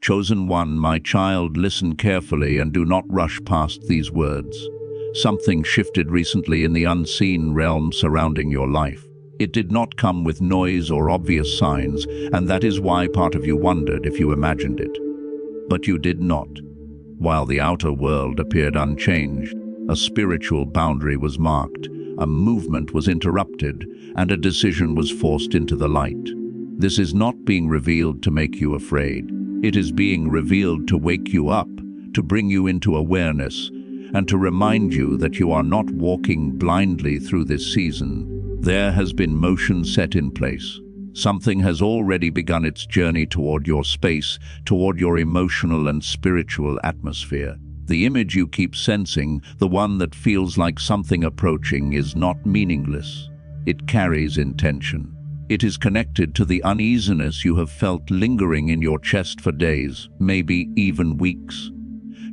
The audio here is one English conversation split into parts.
Chosen one, my child, listen carefully and do not rush past these words. Something shifted recently in the unseen realm surrounding your life. It did not come with noise or obvious signs, and that is why part of you wondered if you imagined it. But you did not. While the outer world appeared unchanged, a spiritual boundary was marked, a movement was interrupted, and a decision was forced into the light. This is not being revealed to make you afraid. It is being revealed to wake you up, to bring you into awareness, and to remind you that you are not walking blindly through this season. There has been motion set in place. Something has already begun its journey toward your space, toward your emotional and spiritual atmosphere. The image you keep sensing, the one that feels like something approaching, is not meaningless. It carries intention. It is connected to the uneasiness you have felt lingering in your chest for days, maybe even weeks.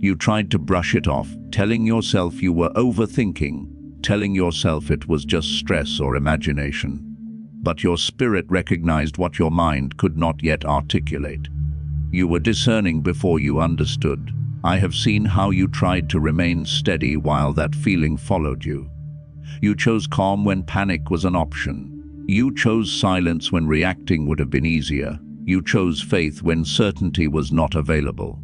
You tried to brush it off, telling yourself you were overthinking, telling yourself it was just stress or imagination. But your spirit recognized what your mind could not yet articulate. You were discerning before you understood. I have seen how you tried to remain steady while that feeling followed you. You chose calm when panic was an option. You chose silence when reacting would have been easier. You chose faith when certainty was not available.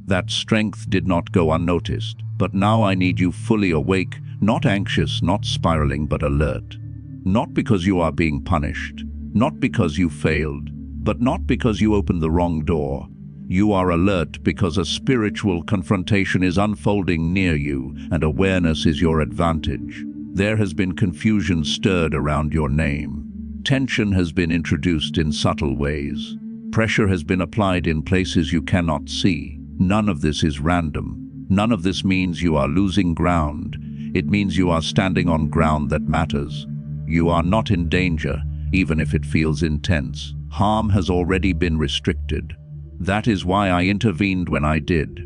That strength did not go unnoticed, but now I need you fully awake, not anxious, not spiraling, but alert. Not because you are being punished, not because you failed, but not because you opened the wrong door. You are alert because a spiritual confrontation is unfolding near you, and awareness is your advantage. There has been confusion stirred around your name. Tension has been introduced in subtle ways. Pressure has been applied in places you cannot see. None of this is random. None of this means you are losing ground. It means you are standing on ground that matters. You are not in danger, even if it feels intense. Harm has already been restricted. That is why I intervened when I did.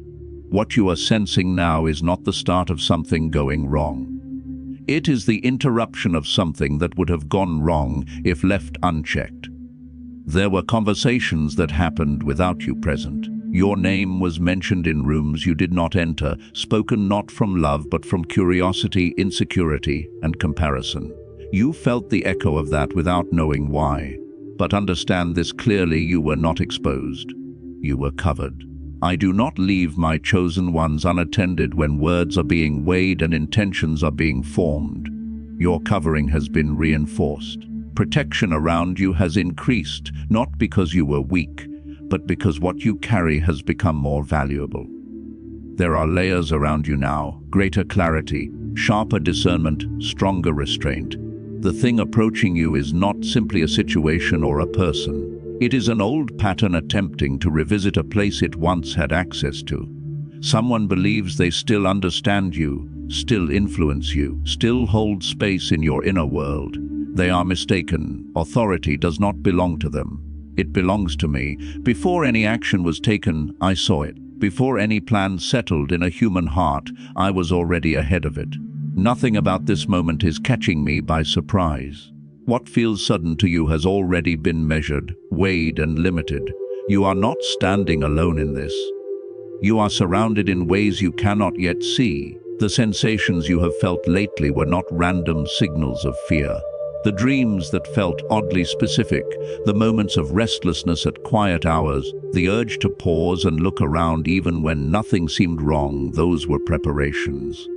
What you are sensing now is not the start of something going wrong. It is the interruption of something that would have gone wrong if left unchecked. There were conversations that happened without you present. Your name was mentioned in rooms you did not enter, spoken not from love but from curiosity, insecurity, and comparison. You felt the echo of that without knowing why. But understand this clearly: you were not exposed. You were covered. I do not leave my chosen ones unattended when words are being weighed and intentions are being formed. Your covering has been reinforced. Protection around you has increased, not because you were weak, but because what you carry has become more valuable. There are layers around you now, greater clarity, sharper discernment, stronger restraint. The thing approaching you is not simply a situation or a person. It is an old pattern attempting to revisit a place it once had access to. Someone believes they still understand you, still influence you, still hold space in your inner world. They are mistaken. Authority does not belong to them. It belongs to me. Before any action was taken, I saw it. Before any plan settled in a human heart, I was already ahead of it. Nothing about this moment is catching me by surprise. What feels sudden to you has already been measured, weighed, and limited. You are not standing alone in this. You are surrounded in ways you cannot yet see. The sensations you have felt lately were not random signals of fear. The dreams that felt oddly specific, the moments of restlessness at quiet hours, the urge to pause and look around even when nothing seemed wrong, those were preparations.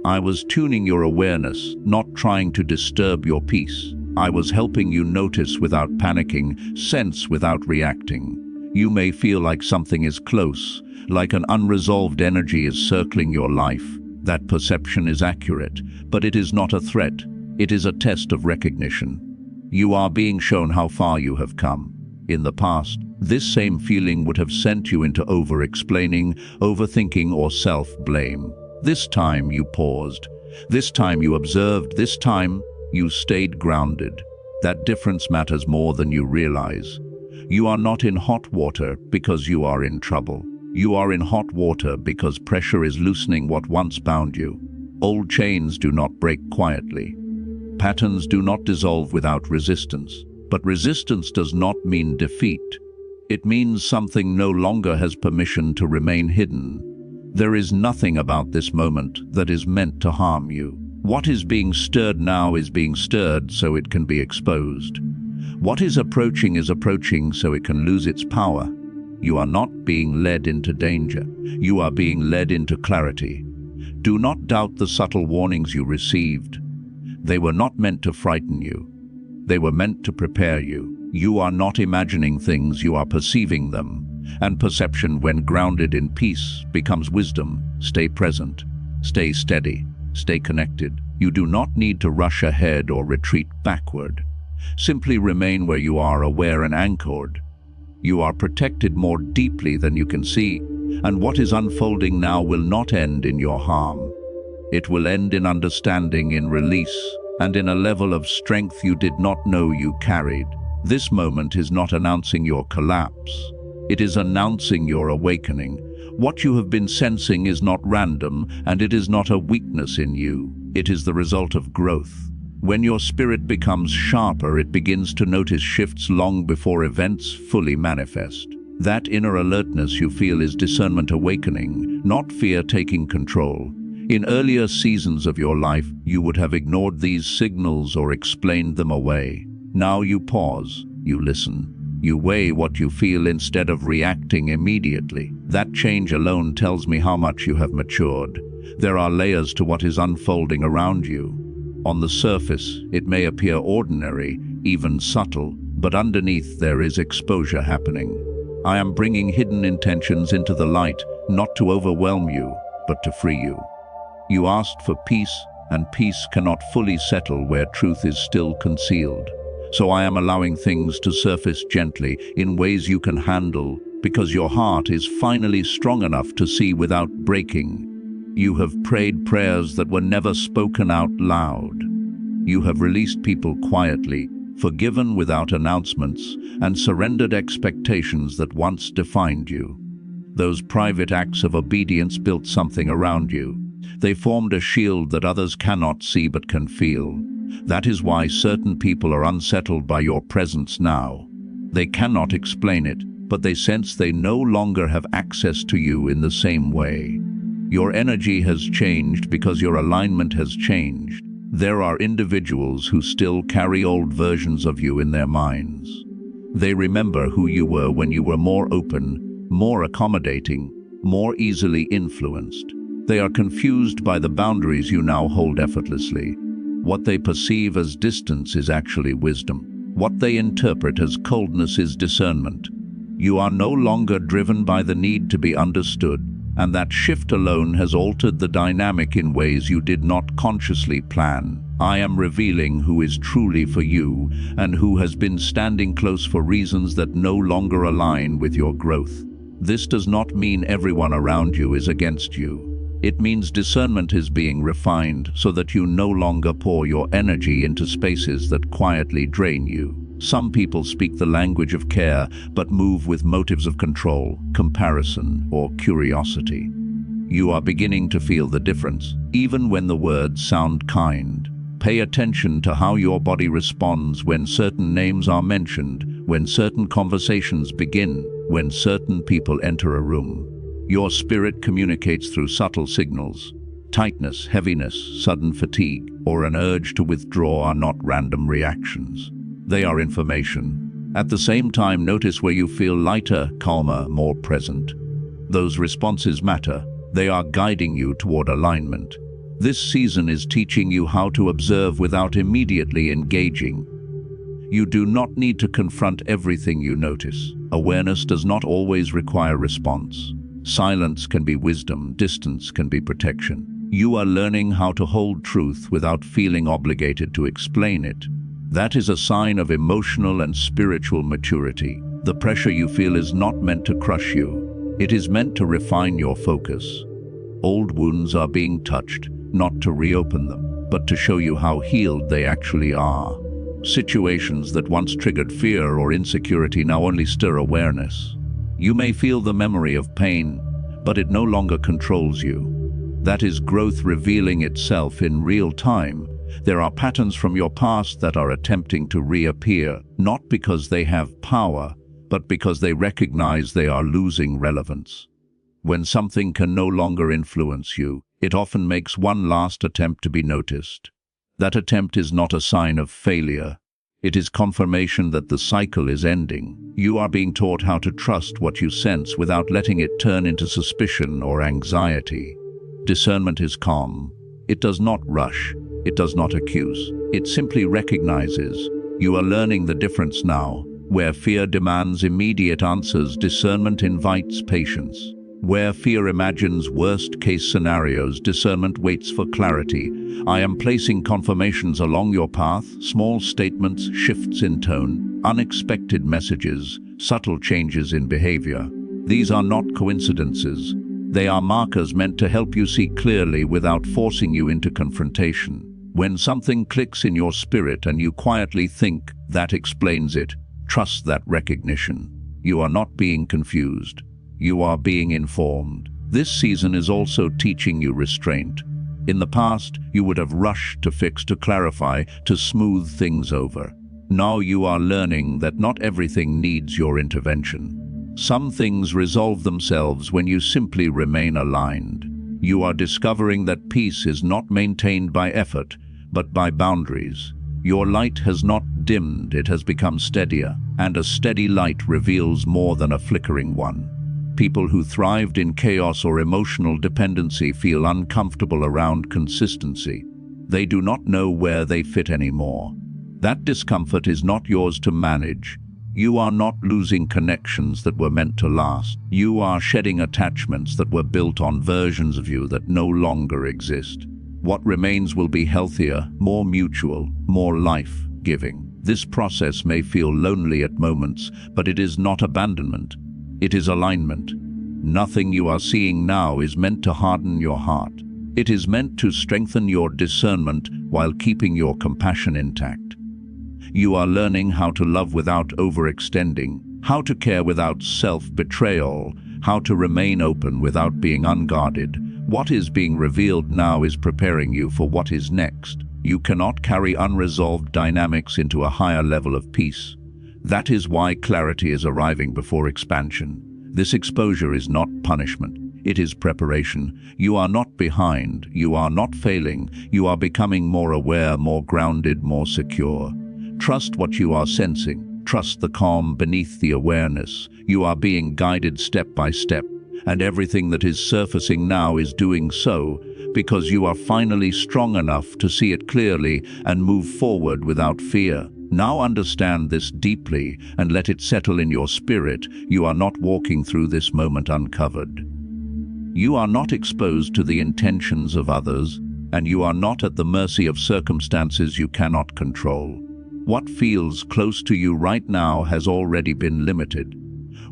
I was tuning your awareness, not trying to disturb your peace. I was helping you notice without panicking, sense without reacting. You may feel like something is close, like an unresolved energy is circling your life. That perception is accurate, but it is not a threat. It is a test of recognition. You are being shown how far you have come. In the past, this same feeling would have sent you into over-explaining, overthinking, or self-blame. This time you paused. This time you observed. This time you stayed grounded. That difference matters more than you realize. You are not in hot water because you are in trouble. You are in hot water because pressure is loosening what once bound you. Old chains do not break quietly. Patterns do not dissolve without resistance. But resistance does not mean defeat. It means something no longer has permission to remain hidden. There is nothing about this moment that is meant to harm you. What is being stirred now is being stirred so it can be exposed. What is approaching so it can lose its power. You are not being led into danger. You are being led into clarity. Do not doubt the subtle warnings you received. They were not meant to frighten you. They were meant to prepare you. You are not imagining things, you are perceiving them. And perception, when grounded in peace, becomes wisdom. Stay present. Stay steady. Stay connected. You do not need to rush ahead or retreat backward. Simply remain where you are, aware and anchored. You are protected more deeply than you can see, and what is unfolding now will not end in your harm. It will end in understanding, in release, and in a level of strength you did not know you carried. This moment is not announcing your collapse. It is announcing your awakening. What you have been sensing is not random, and it is not a weakness in you. It is the result of growth. When your spirit becomes sharper, it begins to notice shifts long before events fully manifest. That inner alertness you feel is discernment awakening, not fear taking control. In earlier seasons of your life, you would have ignored these signals or explained them away. Now you pause, you listen. You weigh what you feel instead of reacting immediately. That change alone tells me how much you have matured. There are layers to what is unfolding around you. On the surface, it may appear ordinary, even subtle, but underneath there is exposure happening. I am bringing hidden intentions into the light, not to overwhelm you, but to free you. You asked for peace, and peace cannot fully settle where truth is still concealed. So I am allowing things to surface gently in ways you can handle, because your heart is finally strong enough to see without breaking. You have prayed prayers that were never spoken out loud. You have released people quietly, forgiven without announcements, and surrendered expectations that once defined you. Those private acts of obedience built something around you. They formed a shield that others cannot see but can feel. That is why certain people are unsettled by your presence now. They cannot explain it, but they sense they no longer have access to you in the same way. Your energy has changed because your alignment has changed. There are individuals who still carry old versions of you in their minds. They remember who you were when you were more open, more accommodating, more easily influenced. They are confused by the boundaries you now hold effortlessly. What they perceive as distance is actually wisdom. What they interpret as coldness is discernment. You are no longer driven by the need to be understood, and that shift alone has altered the dynamic in ways you did not consciously plan. I am revealing who is truly for you and who has been standing close for reasons that no longer align with your growth. This does not mean everyone around you is against you. It means discernment is being refined so that you no longer pour your energy into spaces that quietly drain you. Some people speak the language of care, but move with motives of control, comparison, or curiosity. You are beginning to feel the difference, even when the words sound kind. Pay attention to how your body responds when certain names are mentioned, when certain conversations begin, when certain people enter a room. Your spirit communicates through subtle signals. Tightness, heaviness, sudden fatigue, or an urge to withdraw are not random reactions. They are information. At the same time, notice where you feel lighter, calmer, more present. Those responses matter. They are guiding you toward alignment. This season is teaching you how to observe without immediately engaging. You do not need to confront everything you notice. Awareness does not always require response. Silence can be wisdom, distance can be protection. You are learning how to hold truth without feeling obligated to explain it. That is a sign of emotional and spiritual maturity. The pressure you feel is not meant to crush you. It is meant to refine your focus. Old wounds are being touched, not to reopen them, but to show you how healed they actually are. Situations that once triggered fear or insecurity now only stir awareness. You may feel the memory of pain, but it no longer controls you. That is growth revealing itself in real time. There are patterns from your past that are attempting to reappear, not because they have power, but because they recognize they are losing relevance. When something can no longer influence you, it often makes one last attempt to be noticed. That attempt is not a sign of failure. It is confirmation that the cycle is ending. You are being taught how to trust what you sense without letting it turn into suspicion or anxiety. Discernment is calm. It does not rush. It does not accuse. It simply recognizes. You are learning the difference now. Where fear demands immediate answers, discernment invites patience. Where fear imagines worst-case scenarios, discernment waits for clarity. I am placing confirmations along your path, small statements, shifts in tone, unexpected messages, subtle changes in behavior. These are not coincidences. They are markers meant to help you see clearly without forcing you into confrontation. When something clicks in your spirit and you quietly think, that explains it, trust that recognition. You are not being confused. You are being informed. This season is also teaching you restraint. In the past, you would have rushed to fix, to clarify, to smooth things over. Now you are learning that not everything needs your intervention. Some things resolve themselves when you simply remain aligned. You are discovering that peace is not maintained by effort, but by boundaries. Your light has not dimmed, it has become steadier, and a steady light reveals more than a flickering one. People who thrived in chaos or emotional dependency feel uncomfortable around consistency. They do not know where they fit anymore. That discomfort is not yours to manage. You are not losing connections that were meant to last. You are shedding attachments that were built on versions of you that no longer exist. What remains will be healthier, more mutual, more life-giving. This process may feel lonely at moments, but it is not abandonment. It is alignment. Nothing you are seeing now is meant to harden your heart. It is meant to strengthen your discernment while keeping your compassion intact. You are learning how to love without overextending, how to care without self-betrayal, how to remain open without being unguarded. What is being revealed now is preparing you for what is next. You cannot carry unresolved dynamics into a higher level of peace. That is why clarity is arriving before expansion. This exposure is not punishment. It is preparation. You are not behind. You are not failing. You are becoming more aware, more grounded, more secure. Trust what you are sensing. Trust the calm beneath the awareness. You are being guided step by step, and everything that is surfacing now is doing so because you are finally strong enough to see it clearly and move forward without fear. Now understand this deeply and let it settle in your spirit. You are not walking through this moment uncovered. You are not exposed to the intentions of others, and you are not at the mercy of circumstances you cannot control. What feels close to you right now has already been limited.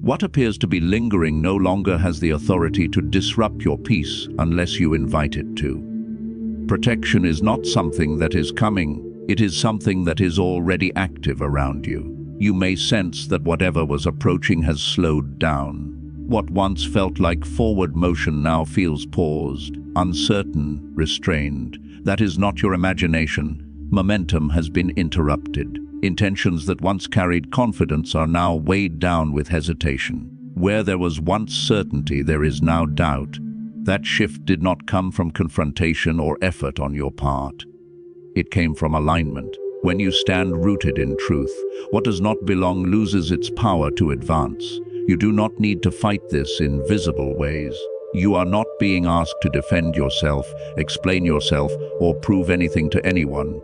What appears to be lingering no longer has the authority to disrupt your peace unless you invite it to. Protection is not something that is coming. It is something that is already active around you. You may sense that whatever was approaching has slowed down. What once felt like forward motion now feels paused, uncertain, restrained. That is not your imagination. Momentum has been interrupted. Intentions that once carried confidence are now weighed down with hesitation. Where there was once certainty, there is now doubt. That shift did not come from confrontation or effort on your part. It came from alignment. When you stand rooted in truth, what does not belong loses its power to advance. You do not need to fight this in visible ways. You are not being asked to defend yourself, explain yourself, or prove anything to anyone.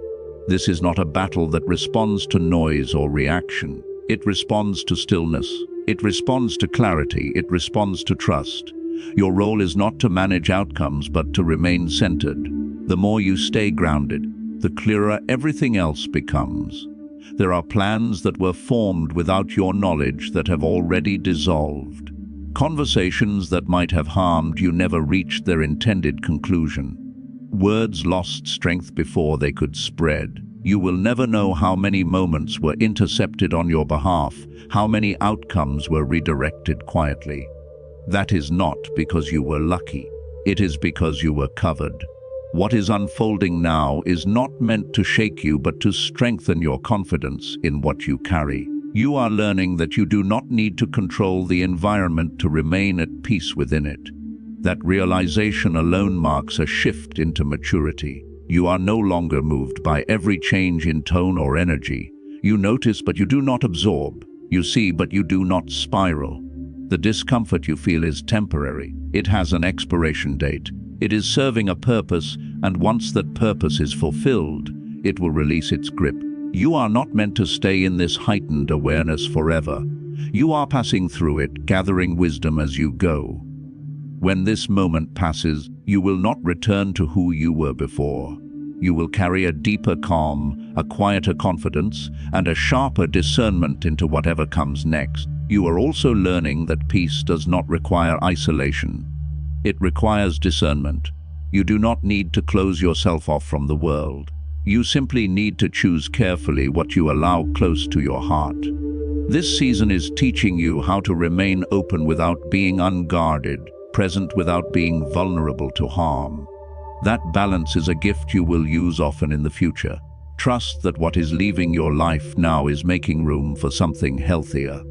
This is not a battle that responds to noise or reaction. It responds to stillness. It responds to clarity. It responds to trust. Your role is not to manage outcomes, but to remain centered. The more you stay grounded, the clearer everything else becomes. There are plans that were formed without your knowledge that have already dissolved. Conversations that might have harmed you never reached their intended conclusion. Words lost strength before they could spread. You will never know how many moments were intercepted on your behalf, how many outcomes were redirected quietly. That is not because you were lucky. It is because you were covered. What is unfolding now is not meant to shake you, but to strengthen your confidence in what you carry. You are learning that you do not need to control the environment to remain at peace within it. That realization alone marks a shift into maturity. You are no longer moved by every change in tone or energy. You notice but you do not absorb. You see but you do not spiral. The discomfort you feel is temporary. It has an expiration date. It is serving a purpose, and once that purpose is fulfilled, it will release its grip. You are not meant to stay in this heightened awareness forever. You are passing through it, gathering wisdom as you go. When this moment passes, you will not return to who you were before. You will carry a deeper calm, a quieter confidence, and a sharper discernment into whatever comes next. You are also learning that peace does not require isolation. It requires discernment. You do not need to close yourself off from the world. You simply need to choose carefully what you allow close to your heart. This season is teaching you how to remain open without being unguarded, present without being vulnerable to harm. That balance is a gift you will use often in the future. Trust that what is leaving your life now is making room for something healthier.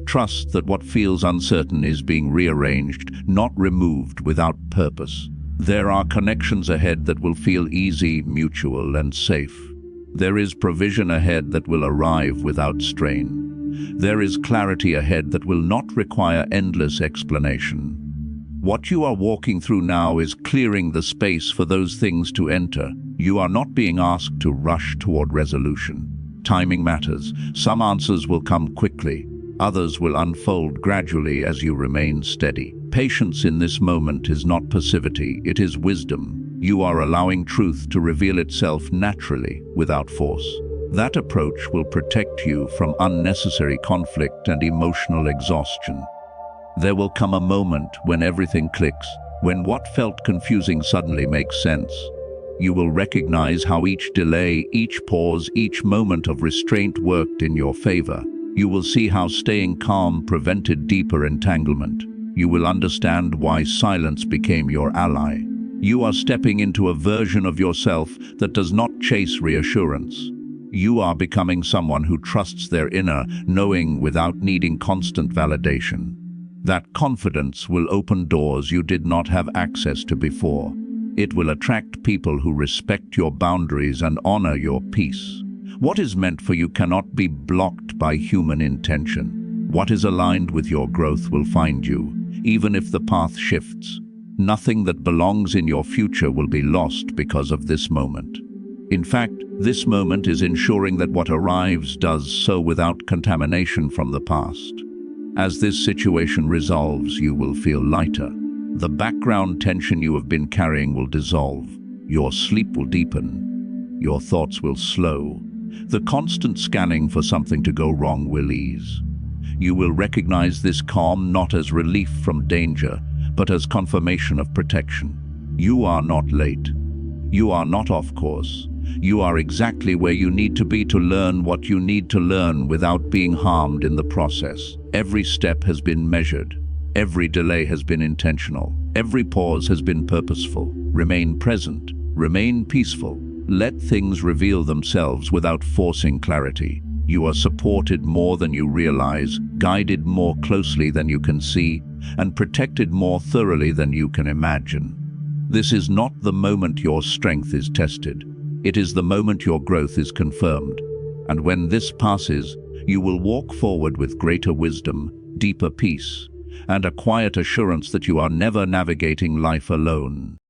Trust that what feels uncertain is being rearranged, not removed without purpose. There are connections ahead that will feel easy, mutual, and safe. There is provision ahead that will arrive without strain. There is clarity ahead that will not require endless explanation. What you are walking through now is clearing the space for those things to enter. You are not being asked to rush toward resolution. Timing matters. Some answers will come quickly. Others will unfold gradually as you remain steady. Patience in this moment is not passivity, it is wisdom. You are allowing truth to reveal itself naturally, without force. That approach will protect you from unnecessary conflict and emotional exhaustion. There will come a moment when everything clicks, when what felt confusing suddenly makes sense. You will recognize how each delay, each pause, each moment of restraint worked in your favor. You will see how staying calm prevented deeper entanglement. You will understand why silence became your ally. You are stepping into a version of yourself that does not chase reassurance. You are becoming someone who trusts their inner knowing without needing constant validation. That confidence will open doors you did not have access to before. It will attract people who respect your boundaries and honor your peace. What is meant for you cannot be blocked by human intention. What is aligned with your growth will find you, even if the path shifts. Nothing that belongs in your future will be lost because of this moment. In fact, this moment is ensuring that what arrives does so without contamination from the past. As this situation resolves, you will feel lighter. The background tension you have been carrying will dissolve. Your sleep will deepen. Your thoughts will slow. The constant scanning for something to go wrong will ease. You will recognize this calm not as relief from danger, but as confirmation of protection. You are not late. You are not off course. You are exactly where you need to be to learn what you need to learn without being harmed in the process. Every step has been measured. Every delay has been intentional. Every pause has been purposeful. Remain present. Remain peaceful. Let things reveal themselves without forcing clarity. You are supported more than you realize, guided more closely than you can see, and protected more thoroughly than you can imagine. This is not the moment your strength is tested. It is the moment your growth is confirmed. And when this passes, you will walk forward with greater wisdom, deeper peace, and a quiet assurance that you are never navigating life alone.